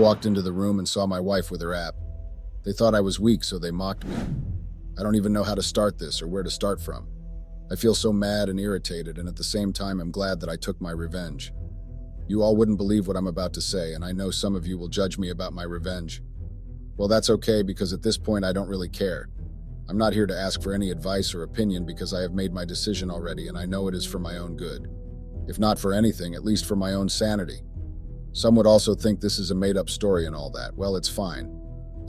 walked into the room and saw my wife with her app. They thought I was weak, so they mocked me. I don't even know how to start this or where to start from. I feel so mad and irritated, and at the same time, I'm glad that I took my revenge. You all wouldn't believe what I'm about to say, and I know some of you will judge me about my revenge. Well, that's okay, because at this point, I don't really care. I'm not here to ask for any advice or opinion because I have made my decision already, and I know it is for my own good. If not for anything, at least for my own sanity. Some would also think this is a made-up story and all that. Well, it's fine.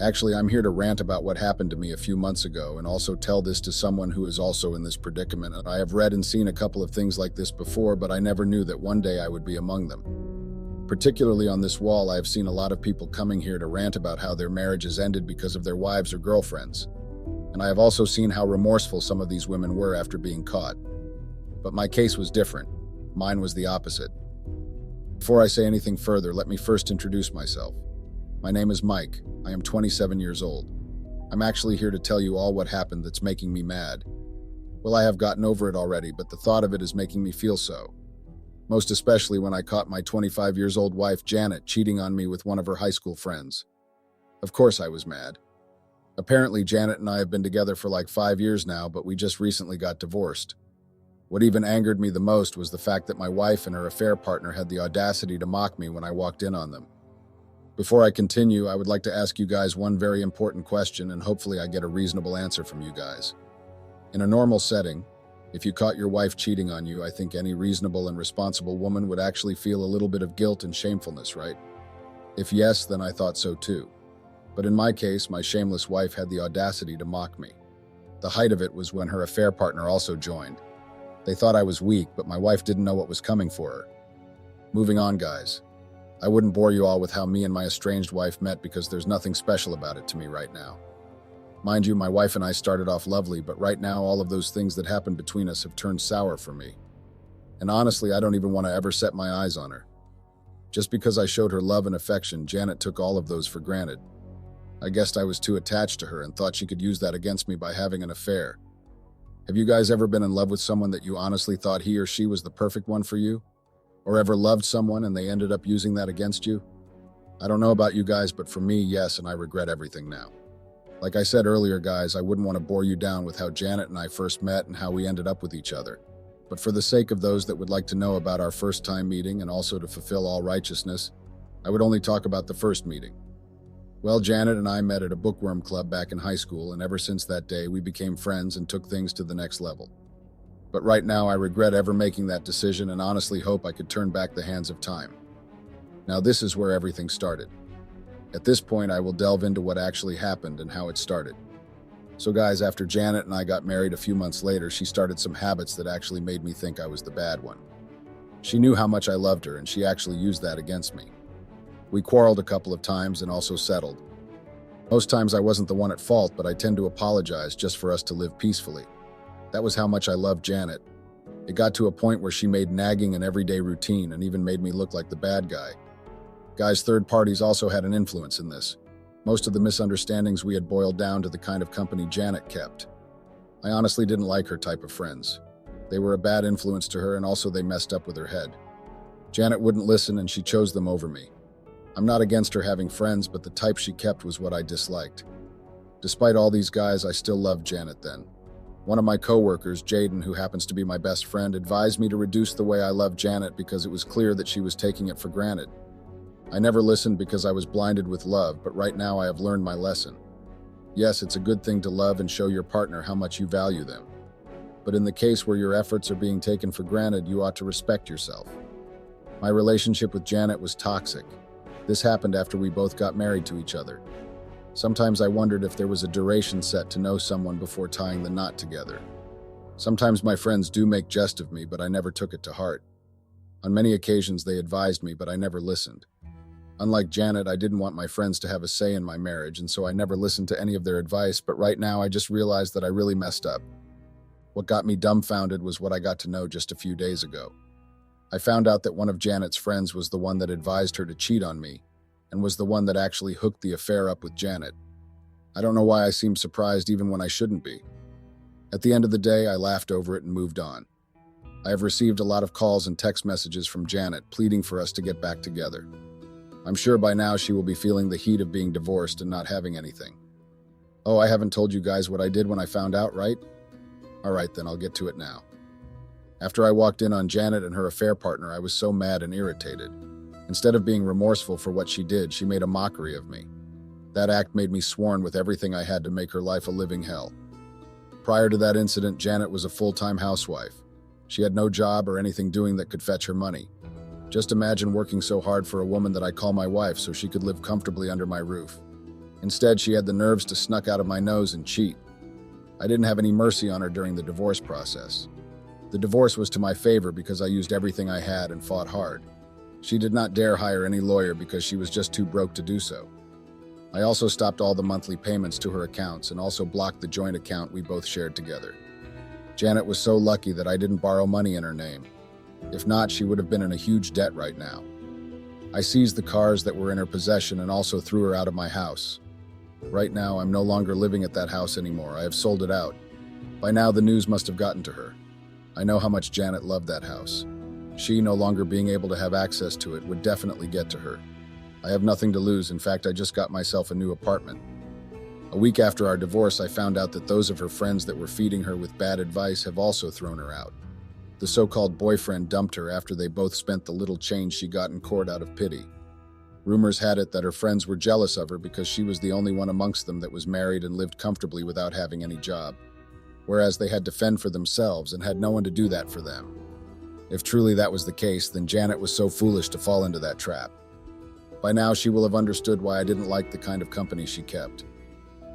Actually, I'm here to rant about what happened to me a few months ago and also tell this to someone who is also in this predicament. I have read and seen a couple of things like this before, but I never knew that one day I would be among them. Particularly on this wall, I have seen a lot of people coming here to rant about how their marriages ended because of their wives or girlfriends. And I have also seen how remorseful some of these women were after being caught. But my case was different. Mine was the opposite. Before I say anything further, let me first introduce myself. My name is Mike. I am 27 years old. I'm actually here to tell you all what happened that's making me mad. Well, I have gotten over it already, but the thought of it is making me feel so. Most especially when I caught my 25 years old wife, Janet, cheating on me with one of her high school friends. Of course I was mad. Apparently, Janet and I have been together for like 5 years now, but we just recently got divorced. What even angered me the most was the fact that my wife and her affair partner had the audacity to mock me when I walked in on them. Before I continue, I would like to ask you guys one very important question, and hopefully I get a reasonable answer from you guys. In a normal setting, if you caught your wife cheating on you, I think any reasonable and responsible woman would actually feel a little bit of guilt and shamefulness, right? If yes, then I thought so too. But in my case, my shameless wife had the audacity to mock me. The height of it was when her affair partner also joined. They thought I was weak, but my wife didn't know what was coming for her. Moving on, guys. I wouldn't bore you all with how me and my estranged wife met because there's nothing special about it to me right now. Mind you, my wife and I started off lovely, but right now all of those things that happened between us have turned sour for me. And honestly, I don't even want to ever set my eyes on her. Just because I showed her love and affection, Janet took all of those for granted. I guessed I was too attached to her and thought she could use that against me by having an affair. Have you guys ever been in love with someone that you honestly thought he or she was the perfect one for you? Or ever loved someone and they ended up using that against you? I don't know about you guys, but for me, yes, and I regret everything now. Like I said earlier, guys, I wouldn't want to bore you down with how Janet and I first met and how we ended up with each other. But for the sake of those that would like to know about our first time meeting and also to fulfill all righteousness, I would only talk about the first meeting. Well, Janet and I met at a bookworm club back in high school, and ever since that day, we became friends and took things to the next level. But right now, I regret ever making that decision and honestly hope I could turn back the hands of time. Now, this is where everything started. At this point, I will delve into what actually happened and how it started. So guys, after Janet and I got married a few months later, she started some habits that actually made me think I was the bad one. She knew how much I loved her, and she actually used that against me. We quarreled a couple of times and also settled. Most times I wasn't the one at fault, but I tend to apologize just for us to live peacefully. That was how much I loved Janet. It got to a point where she made nagging an everyday routine and even made me look like the bad guy. Guys, third parties also had an influence in this. Most of the misunderstandings we had boiled down to the kind of company Janet kept. I honestly didn't like her type of friends. They were a bad influence to her, and also they messed up with her head. Janet wouldn't listen, and she chose them over me. I'm not against her having friends, but the type she kept was what I disliked. Despite all these guys, I still loved Janet then. One of my coworkers, Jaden, who happens to be my best friend, advised me to reduce the way I loved Janet because it was clear that she was taking it for granted. I never listened because I was blinded with love, but right now I have learned my lesson. Yes, it's a good thing to love and show your partner how much you value them. But in the case where your efforts are being taken for granted, you ought to respect yourself. My relationship with Janet was toxic. This happened after we both got married to each other. Sometimes I wondered if there was a duration set to know someone before tying the knot together. Sometimes my friends do make jest of me, but I never took it to heart. On many occasions they advised me, but I never listened. Unlike Janet, I didn't want my friends to have a say in my marriage, and so I never listened to any of their advice, but right now I just realized that I really messed up. What got me dumbfounded was what I got to know just a few days ago. I found out that one of Janet's friends was the one that advised her to cheat on me, and was the one that actually hooked the affair up with Janet. I don't know why I seem surprised even when I shouldn't be. At the end of the day, I laughed over it and moved on. I have received a lot of calls and text messages from Janet pleading for us to get back together. I'm sure by now she will be feeling the heat of being divorced and not having anything. Oh, I haven't told you guys what I did when I found out, right? All right, then I'll get to it now. After I walked in on Janet and her affair partner, I was so mad and irritated. Instead of being remorseful for what she did, she made a mockery of me. That act made me sworn with everything I had to make her life a living hell. Prior to that incident, Janet was a full-time housewife. She had no job or anything doing that could fetch her money. Just imagine working so hard for a woman that I call my wife so she could live comfortably under my roof. Instead, she had the nerves to snuck out of my nose and cheat. I didn't have any mercy on her during the divorce process. The divorce was to my favor because I used everything I had and fought hard. She did not dare hire any lawyer because she was just too broke to do so. I also stopped all the monthly payments to her accounts and also blocked the joint account we both shared together. Janet was so lucky that I didn't borrow money in her name. If not, she would have been in a huge debt right now. I seized the cars that were in her possession and also threw her out of my house. Right now, I'm no longer living at that house anymore. I have sold it out. By now, the news must have gotten to her. I know how much Janet loved that house. She, no longer being able to have access to it, would definitely get to her. I have nothing to lose. In fact, I just got myself a new apartment. A week after our divorce, I found out that those of her friends that were feeding her with bad advice have also thrown her out. The so-called boyfriend dumped her after they both spent the little change she got in court out of pity. Rumors had it that her friends were jealous of her because she was the only one amongst them that was married and lived comfortably without having any job, whereas they had to fend for themselves and had no one to do that for them. If truly that was the case, then Janet was so foolish to fall into that trap. By now, she will have understood why I didn't like the kind of company she kept.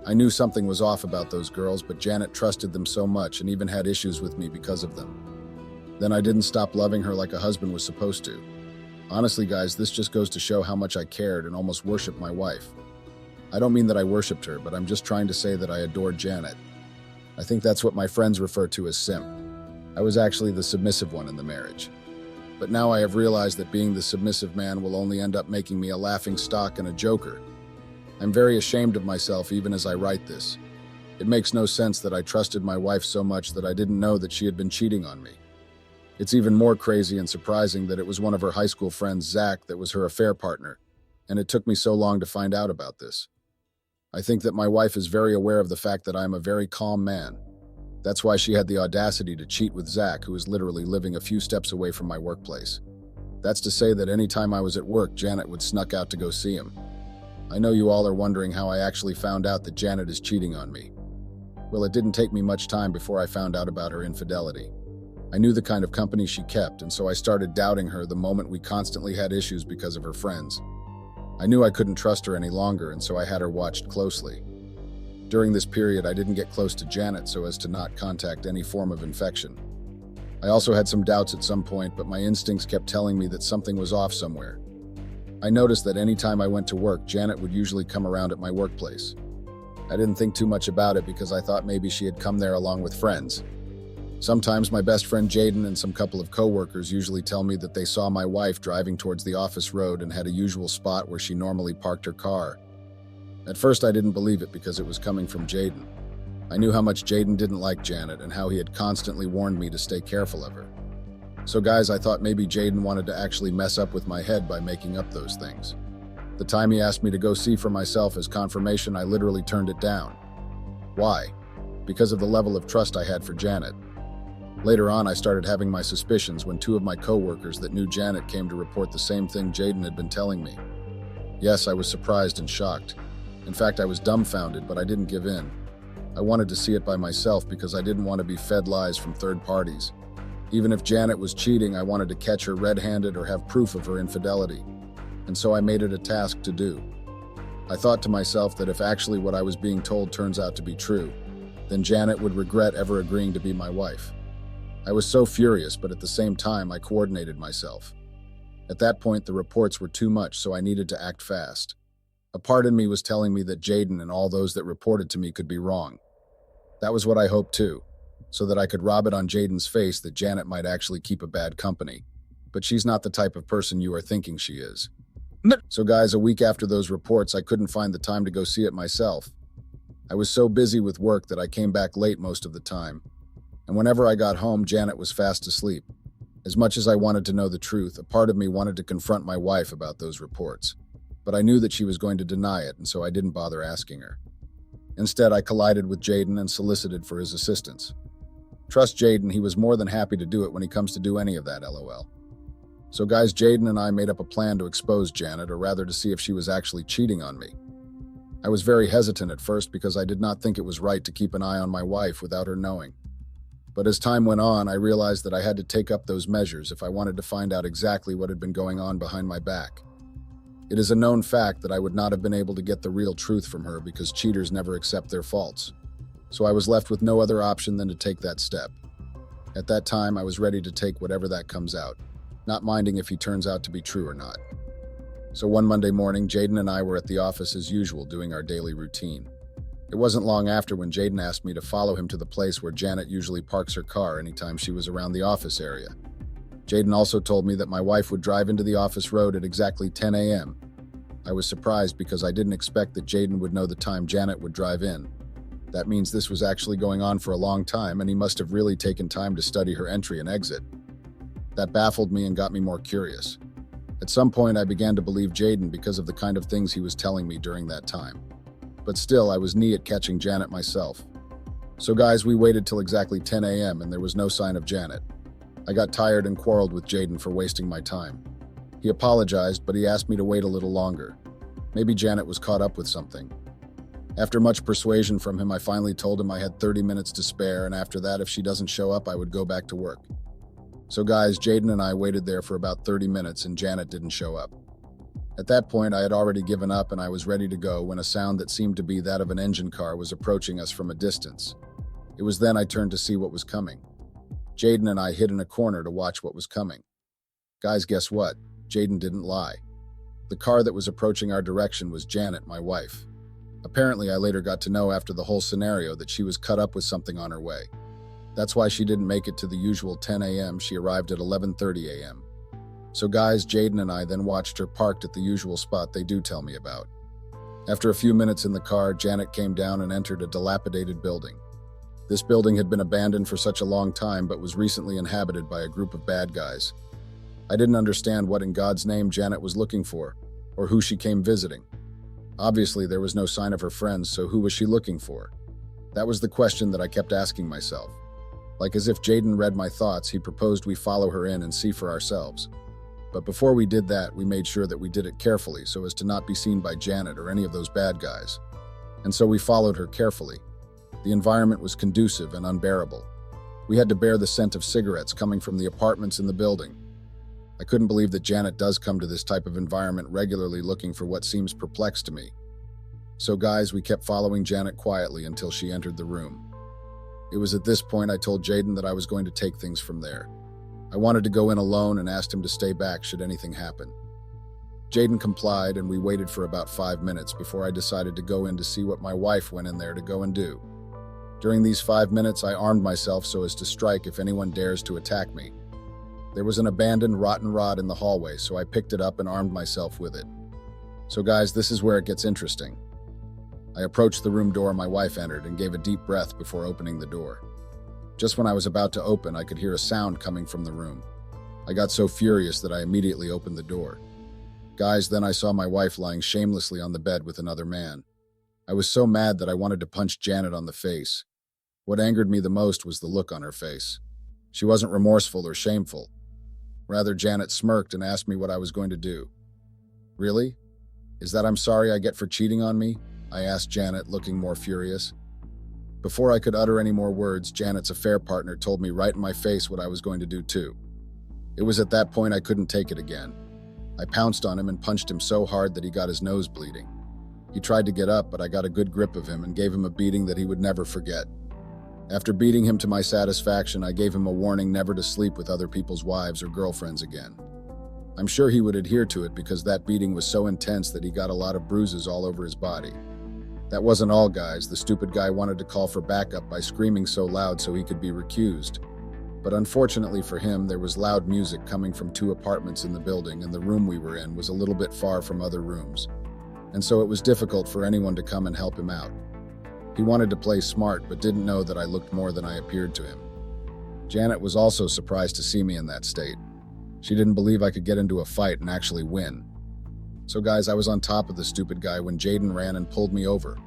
I knew something was off about those girls, but Janet trusted them so much and even had issues with me because of them. Then I didn't stop loving her like a husband was supposed to. Honestly, guys, this just goes to show how much I cared and almost worshipped my wife. I don't mean that I worshipped her, but I'm just trying to say that I adored Janet. I think that's what my friends refer to as simp. I was actually the submissive one in the marriage. But now I have realized that being the submissive man will only end up making me a laughing stock and a joker. I'm very ashamed of myself even as I write this. It makes no sense that I trusted my wife so much that I didn't know that she had been cheating on me. It's even more crazy and surprising that it was one of her high school friends, Zach, that was her affair partner, and it took me so long to find out about this. I think that my wife is very aware of the fact that I am a very calm man. That's why she had the audacity to cheat with Zach, who is literally living a few steps away from my workplace. That's to say that any time I was at work, Janet would snuck out to go see him. I know you all are wondering how I actually found out that Janet is cheating on me. Well, it didn't take me much time before I found out about her infidelity. I knew the kind of company she kept, and so I started doubting her the moment we constantly had issues because of her friends. I knew I couldn't trust her any longer, and so I had her watched closely. During this period, I didn't get close to Janet so as to not contact any form of infection. I also had some doubts at some point, but my instincts kept telling me that something was off somewhere. I noticed that any time I went to work, Janet would usually come around at my workplace. I didn't think too much about it because I thought maybe she had come there along with friends. Sometimes my best friend Jaden and some couple of coworkers usually tell me that they saw my wife driving towards the office road and had a usual spot where she normally parked her car. At first I didn't believe it because it was coming from Jaden. I knew how much Jaden didn't like Janet and how he had constantly warned me to stay careful of her. So guys, I thought maybe Jaden wanted to actually mess up with my head by making up those things. The time he asked me to go see for myself as confirmation, I literally turned it down. Why? Because of the level of trust I had for Janet. Later on, I started having my suspicions when two of my coworkers that knew Janet came to report the same thing Jaden had been telling me. Yes, I was surprised and shocked. In fact, I was dumbfounded, but I didn't give in. I wanted to see it by myself because I didn't want to be fed lies from third parties. Even if Janet was cheating, I wanted to catch her red-handed or have proof of her infidelity. And so I made it a task to do. I thought to myself that if actually what I was being told turns out to be true, then Janet would regret ever agreeing to be my wife. I was so furious, but at the same time, I coordinated myself. At that point, the reports were too much, so I needed to act fast. A part in me was telling me that Jaden and all those that reported to me could be wrong. That was what I hoped too, so that I could rob it on Jaden's face that Janet might actually keep a bad company. But she's not the type of person you are thinking she is. So guys, a week after those reports, I couldn't find the time to go see it myself. I was so busy with work that I came back late most of the time. And whenever I got home, Janet was fast asleep. As much as I wanted to know the truth, a part of me wanted to confront my wife about those reports. but I knew that she was going to deny it, and so I didn't bother asking her. Instead, I collided with Jaden and solicited for his assistance. Trust Jaden, he was more than happy to do it when he comes to do any of that, lol. So guys, Jaden and I made up a plan to expose Janet, or rather to see if she was actually cheating on me. I was very hesitant at first because I did not think it was right to keep an eye on my wife without her knowing. But as time went on, I realized that I had to take up those measures if I wanted to find out exactly what had been going on behind my back. It is a known fact that I would not have been able to get the real truth from her because cheaters never accept their faults. So I was left with no other option than to take that step. At that time, I was ready to take whatever that comes out, not minding if he turns out to be true or not. So one Monday morning, Jaden and I were at the office as usual doing our daily routine. It wasn't long after when Jaden asked me to follow him to the place where Janet usually parks her car anytime she was around the office area. Jaden also told me that my wife would drive into the office road at exactly 10 a.m. I was surprised because I didn't expect that Jaden would know the time Janet would drive in. That means this was actually going on for a long time, and he must have really taken time to study her entry and exit. That baffled me and got me more curious. At some point, I began to believe Jaden because of the kind of things he was telling me during that time. But still, I was knee at catching Janet myself. So guys, we waited till exactly 10 a.m. and there was no sign of Janet. I got tired and quarreled with Jaden for wasting my time. He apologized, but he asked me to wait a little longer. Maybe Janet was caught up with something. After much persuasion from him, I finally told him I had 30 minutes to spare, and after that, if she doesn't show up, I would go back to work. So guys, Jaden and I waited there for about 30 minutes and Janet didn't show up. At that point, I had already given up and I was ready to go when a sound that seemed to be that of an engine car was approaching us from a distance. It was then I turned to see what was coming. Jaden and I hid in a corner to watch what was coming. Guys, guess what? Jaden didn't lie. The car that was approaching our direction was Janet, my wife. Apparently, I later got to know after the whole scenario that she was cut up with something on her way. That's why she didn't make it to the usual 10 a.m. She arrived at 11:30 a.m. So guys, Jaden and I then watched her parked at the usual spot they do tell me about. After a few minutes in the car, Janet came down and entered a dilapidated building. This building had been abandoned for such a long time but was recently inhabited by a group of bad guys. I didn't understand what in God's name Janet was looking for, or who she came visiting. Obviously, there was no sign of her friends, so who was she looking for? That was the question that I kept asking myself. Like as if Jaden read my thoughts, he proposed we follow her in and see for ourselves. But before we did that, we made sure that we did it carefully so as to not be seen by Janet or any of those bad guys. And so we followed her carefully. The environment was conducive and unbearable. We had to bear the scent of cigarettes coming from the apartments in the building. I couldn't believe that Janet does come to this type of environment regularly looking for what seems perplexed to me. So guys, we kept following Janet quietly until she entered the room. It was at this point I told Jaden that I was going to take things from there. I wanted to go in alone and asked him to stay back should anything happen. Jaden complied and we waited for about 5 minutes before I decided to go in to see what my wife went in there to go and do. During these 5 minutes, I armed myself so as to strike if anyone dares to attack me. There was an abandoned rotten rod in the hallway, so I picked it up and armed myself with it. So guys, this is where it gets interesting. I approached the room door my wife entered and gave a deep breath before opening the door. Just when I was about to open, I could hear a sound coming from the room. I got so furious that I immediately opened the door. Guys, then I saw my wife lying shamelessly on the bed with another man. I was so mad that I wanted to punch Janet on the face. What angered me the most was the look on her face. She wasn't remorseful or shameful. Rather, Janet smirked and asked me what I was going to do. Really? Is that I'm sorry I get for cheating on me? I asked Janet, looking more furious. Before I could utter any more words, Janet's affair partner told me right in my face what I was going to do too. It was at that point I couldn't take it again. I pounced on him and punched him so hard that he got his nose bleeding. He tried to get up, but I got a good grip of him and gave him a beating that he would never forget. After beating him to my satisfaction, I gave him a warning never to sleep with other people's wives or girlfriends again. I'm sure he would adhere to it because that beating was so intense that he got a lot of bruises all over his body. That wasn't all, guys. The stupid guy wanted to call for backup by screaming so loud so he could be recused. But unfortunately for him, there was loud music coming from 2 apartments in the building, and the room we were in was a little bit far from other rooms. And so it was difficult for anyone to come and help him out. He wanted to play smart, but didn't know that I looked more than I appeared to him. Janet was also surprised to see me in that state. She didn't believe I could get into a fight and actually win. So guys, I was on top of the stupid guy when Jaden ran and pulled me over.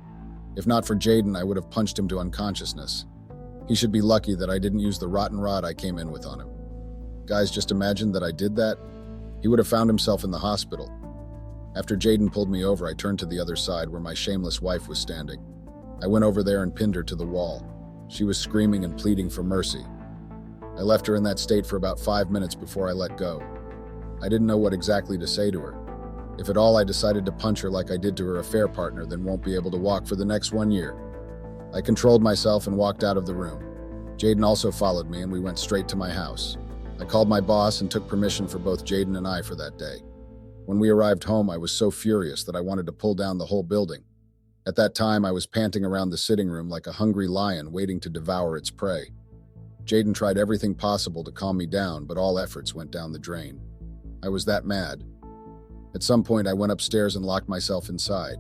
If not for Jaden, I would have punched him to unconsciousness. He should be lucky that I didn't use the rotten rod I came in with on him. Guys, just imagine that I did that. He would have found himself in the hospital. After Jaden pulled me over, I turned to the other side where my shameless wife was standing. I went over there and pinned her to the wall. She was screaming and pleading for mercy. I left her in that state for about 5 minutes before I let go. I didn't know what exactly to say to her. If at all I decided to punch her like I did to her affair partner, then won't be able to walk for the next 1 year. I controlled myself and walked out of the room. Jaden also followed me and we went straight to my house. I called my boss and took permission for both Jaden and I for that day. When we arrived home, I was so furious that I wanted to pull down the whole building. At that time, I was panting around the sitting room like a hungry lion waiting to devour its prey. Jaden tried everything possible to calm me down, but all efforts went down the drain. I was that mad. At some point, I went upstairs and locked myself inside.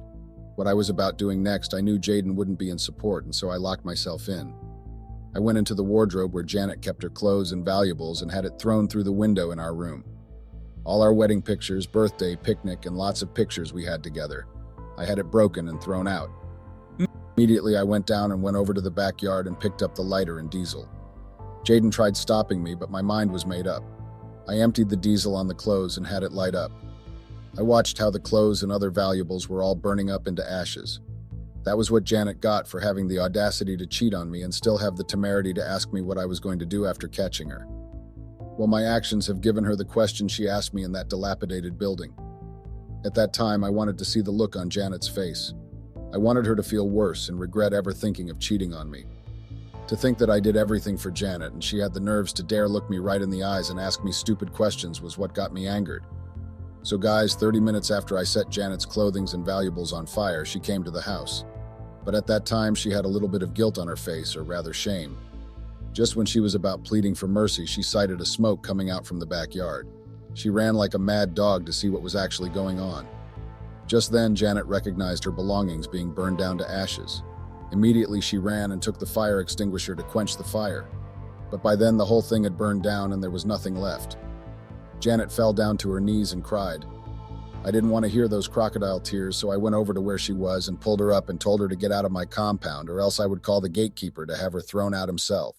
What I was about doing next, I knew Jaden wouldn't be in support, and so I locked myself in. I went into the wardrobe where Janet kept her clothes and valuables and had it thrown through the window in our room. All our wedding pictures, birthday, picnic, and lots of pictures we had together. I had it broken and thrown out. Immediately, I went down and went over to the backyard and picked up the lighter and diesel. Jaden tried stopping me, but my mind was made up. I emptied the diesel on the clothes and had it light up. I watched how the clothes and other valuables were all burning up into ashes. That was what Janet got for having the audacity to cheat on me and still have the temerity to ask me what I was going to do after catching her. Well, my actions have given her the question she asked me in that dilapidated building. At that time, I wanted to see the look on Janet's face. I wanted her to feel worse and regret ever thinking of cheating on me. To think that I did everything for Janet and she had the nerves to dare look me right in the eyes and ask me stupid questions was what got me angered. So guys, 30 minutes after I set Janet's clothing and valuables on fire, she came to the house. But at that time, she had a little bit of guilt on her face, or rather shame. Just when she was about pleading for mercy, she sighted a smoke coming out from the backyard. She ran like a mad dog to see what was actually going on. Just then, Janet recognized her belongings being burned down to ashes. Immediately, she ran and took the fire extinguisher to quench the fire. But by then, the whole thing had burned down and there was nothing left. Janet fell down to her knees and cried. I didn't want to hear those crocodile tears, so I went over to where she was and pulled her up and told her to get out of my compound, or else I would call the gatekeeper to have her thrown out himself.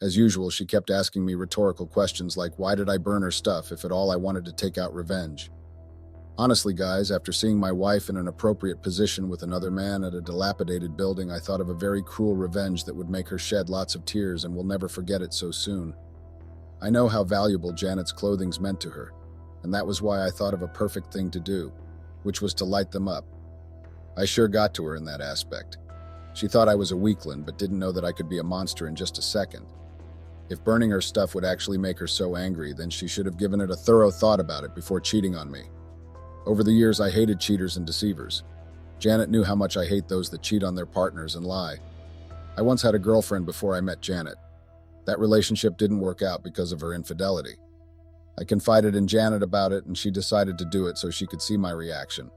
As usual, she kept asking me rhetorical questions like, why did I burn her stuff if at all I wanted to take out revenge? Honestly, guys, after seeing my wife in an appropriate position with another man at a dilapidated building, I thought of a very cruel revenge that would make her shed lots of tears and will never forget it so soon. I know how valuable Janet's clothing's meant to her, and that was why I thought of a perfect thing to do, which was to light them up. I sure got to her in that aspect. She thought I was a weakling, but didn't know that I could be a monster in just a second. If burning her stuff would actually make her so angry, then she should have given it a thorough thought about it before cheating on me. Over the years, I hated cheaters and deceivers. Janet knew how much I hate those that cheat on their partners and lie. I once had a girlfriend before I met Janet. That relationship didn't work out because of her infidelity. I confided in Janet about it and she decided to do it so she could see my reaction.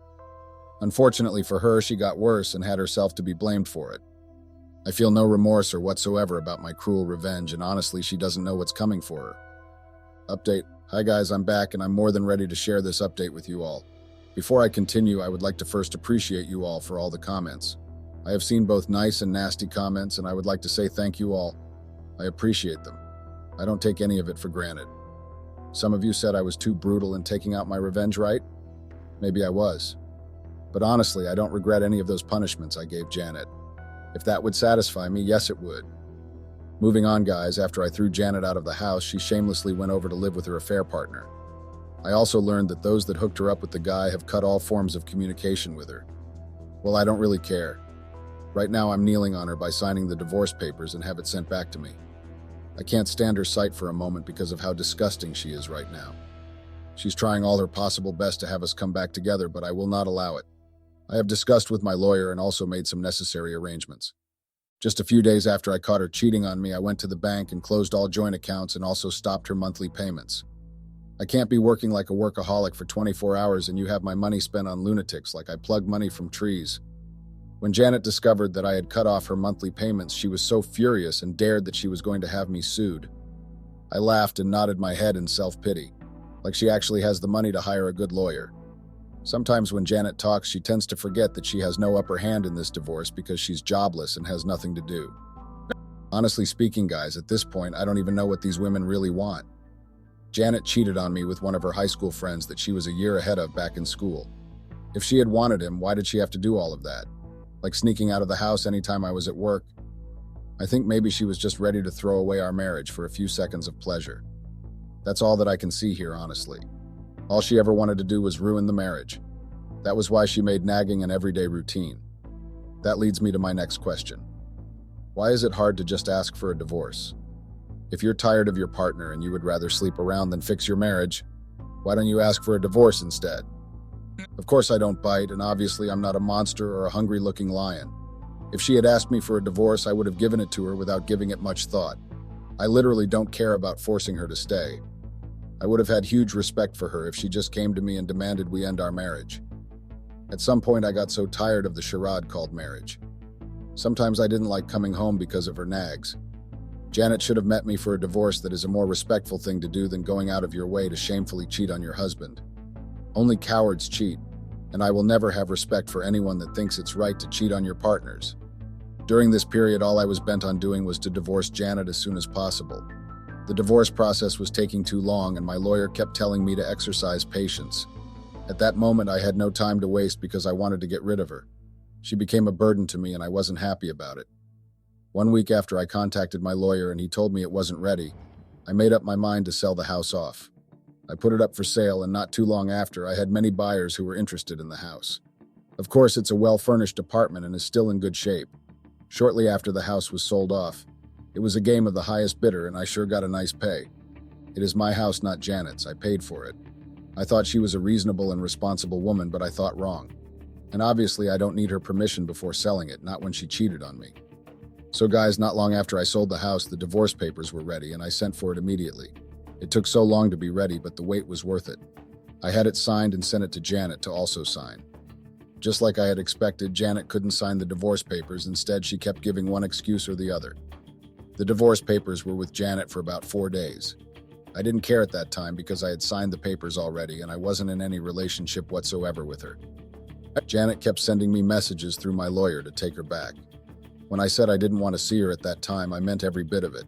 Unfortunately for her, she got worse and had herself to be blamed for it. I feel no remorse or whatsoever about my cruel revenge, and honestly, she doesn't know what's coming for her. Update. Hi guys, I'm back and I'm more than ready to share this update with you all. Before I continue, I would like to first appreciate you all for all the comments. I have seen both nice and nasty comments, and I would like to say thank you all. I appreciate them. I don't take any of it for granted. Some of you said I was too brutal in taking out my revenge, right? Maybe I was. But honestly, I don't regret any of those punishments I gave Janet. If that would satisfy me, yes it would. Moving on, guys, after I threw Janet out of the house, she shamelessly went over to live with her affair partner. I also learned that those that hooked her up with the guy have cut all forms of communication with her. Well, I don't really care. Right now, I'm kneeling on her by signing the divorce papers and have it sent back to me. I can't stand her sight for a moment because of how disgusting she is right now. She's trying all her possible best to have us come back together, but I will not allow it. I have discussed with my lawyer and also made some necessary arrangements. Just a few days after I caught her cheating on me, I went to the bank and closed all joint accounts and also stopped her monthly payments. I can't be working like a workaholic for 24 hours and you have my money spent on lunatics like I plug money from trees. When Janet discovered that I had cut off her monthly payments, she was so furious and dared that she was going to have me sued. I laughed and nodded my head in self-pity, like she actually has the money to hire a good lawyer. Sometimes when Janet talks, she tends to forget that she has no upper hand in this divorce because she's jobless and has nothing to do. Honestly speaking, guys, at this point, I don't even know what these women really want. Janet cheated on me with one of her high school friends that she was a year ahead of back in school. If she had wanted him, why did she have to do all of that? Like sneaking out of the house anytime I was at work? I think maybe she was just ready to throw away our marriage for a few seconds of pleasure. That's all that I can see here, honestly. All she ever wanted to do was ruin the marriage. That was why she made nagging an everyday routine. That leads me to my next question. Why is it hard to just ask for a divorce? If you're tired of your partner and you would rather sleep around than fix your marriage, why don't you ask for a divorce instead? Of course I don't bite, and obviously I'm not a monster or a hungry-looking lion. If she had asked me for a divorce, I would have given it to her without giving it much thought. I literally don't care about forcing her to stay. I would have had huge respect for her if she just came to me and demanded we end our marriage. At some point, I got so tired of the charade called marriage. Sometimes I didn't like coming home because of her nags. Janet should have met me for a divorce. That is a more respectful thing to do than going out of your way to shamefully cheat on your husband. Only cowards cheat, and I will never have respect for anyone that thinks it's right to cheat on your partners. During this period, all I was bent on doing was to divorce Janet as soon as possible. The divorce process was taking too long, and my lawyer kept telling me to exercise patience. At that moment, I had no time to waste because I wanted to get rid of her. She became a burden to me, and I wasn't happy about it. 1 week after I contacted my lawyer and he told me it wasn't ready, I made up my mind to sell the house off. I put it up for sale, and not too long after, I had many buyers who were interested in the house. Of course, it's a well-furnished apartment and is still in good shape. Shortly after the house was sold off, it was a game of the highest bidder, and I sure got a nice pay. It is my house, not Janet's. I paid for it. I thought she was a reasonable and responsible woman, but I thought wrong. And obviously, I don't need her permission before selling it, not when she cheated on me. So guys, not long after I sold the house, the divorce papers were ready, and I sent for it immediately. It took so long to be ready, but the wait was worth it. I had it signed and sent it to Janet to also sign. Just like I had expected, Janet couldn't sign the divorce papers. Instead, she kept giving one excuse or the other. The divorce papers were with Janet for about 4 days. I didn't care at that time because I had signed the papers already and I wasn't in any relationship whatsoever with her. Janet kept sending me messages through my lawyer to take her back. When I said I didn't want to see her at that time, I meant every bit of it.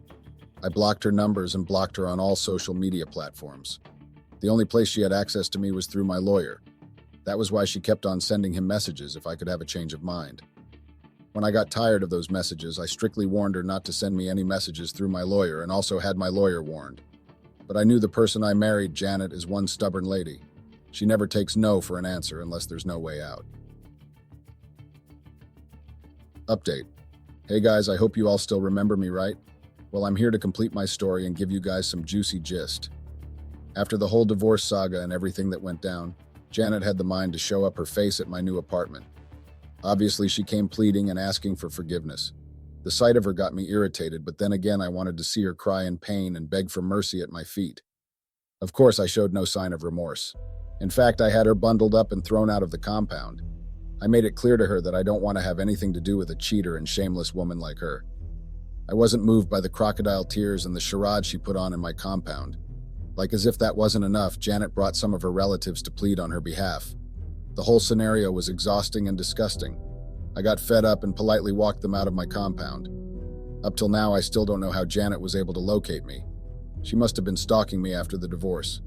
I blocked her numbers and blocked her on all social media platforms. The only place she had access to me was through my lawyer. That was why she kept on sending him messages if I could have a change of mind. When I got tired of those messages, I strictly warned her not to send me any messages through my lawyer and also had my lawyer warned. But I knew the person I married, Janet, is one stubborn lady. She never takes no for an answer unless there's no way out. Update. Hey guys, I hope you all still remember me, right? Well, I'm here to complete my story and give you guys some juicy gist. After the whole divorce saga and everything that went down, Janet had the mind to show up her face at my new apartment. Obviously, she came pleading and asking for forgiveness. The sight of her got me irritated, but then again, I wanted to see her cry in pain and beg for mercy at my feet. Of course, I showed no sign of remorse. In fact, I had her bundled up and thrown out of the compound. I made it clear to her that I don't want to have anything to do with a cheater and shameless woman like her. I wasn't moved by the crocodile tears and the charade she put on in my compound. Like as if that wasn't enough, Janet brought some of her relatives to plead on her behalf. The whole scenario was exhausting and disgusting. I got fed up and politely walked them out of my compound. Up till now, I still don't know how Janet was able to locate me. She must have been stalking me after the divorce.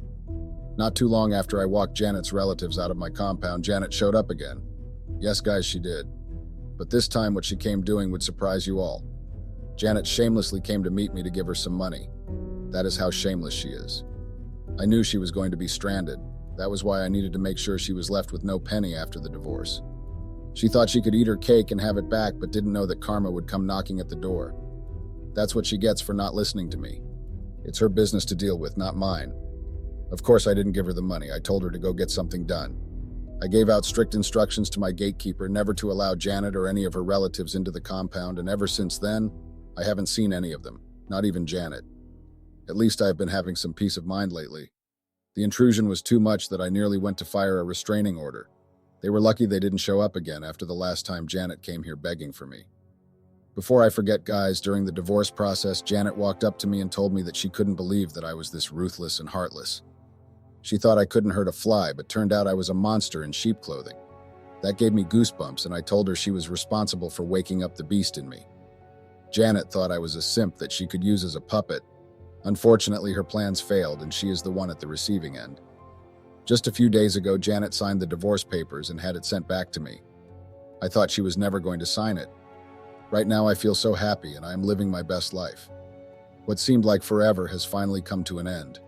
Not too long after I walked Janet's relatives out of my compound, Janet showed up again. Yes, guys, she did. But this time, what she came doing would surprise you all. Janet shamelessly came to meet me to give her some money. That is how shameless she is. I knew she was going to be stranded. That was why I needed to make sure she was left with no penny after the divorce. She thought she could eat her cake and have it back, but didn't know that karma would come knocking at the door. That's what she gets for not listening to me. It's her business to deal with, not mine. Of course, I didn't give her the money. I told her to go get something done. I gave out strict instructions to my gatekeeper never to allow Janet or any of her relatives into the compound, and ever since then, I haven't seen any of them, not even Janet. At least I've been having some peace of mind lately. The intrusion was too much that I nearly went to fire a restraining order. They were lucky they didn't show up again after the last time Janet came here begging for me. Before I forget, guys, during the divorce process, Janet walked up to me and told me that she couldn't believe that I was this ruthless and heartless. She thought I couldn't hurt a fly, but turned out I was a monster in sheep clothing. That gave me goosebumps, and I told her she was responsible for waking up the beast in me. Janet thought I was a simp that she could use as a puppet. Unfortunately, her plans failed, and she is the one at the receiving end. Just a few days ago, Janet signed the divorce papers and had it sent back to me. I thought she was never going to sign it. Right now, I feel so happy, and I am living my best life. What seemed like forever has finally come to an end.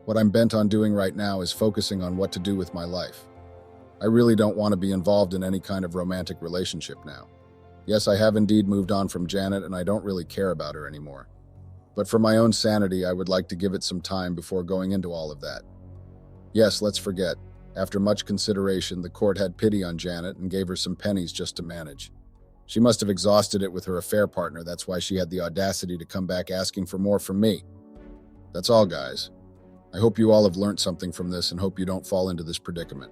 What I'm bent on doing right now is focusing on what to do with my life. I really don't want to be involved in any kind of romantic relationship now. Yes, I have indeed moved on from Janet, and I don't really care about her anymore. But for my own sanity, I would like to give it some time before going into all of that. Yes, let's forget. After much consideration, the court had pity on Janet and gave her some pennies just to manage. She must have exhausted it with her affair partner. That's why she had the audacity to come back asking for more from me. That's all, guys. I hope you all have learned something from this and hope you don't fall into this predicament.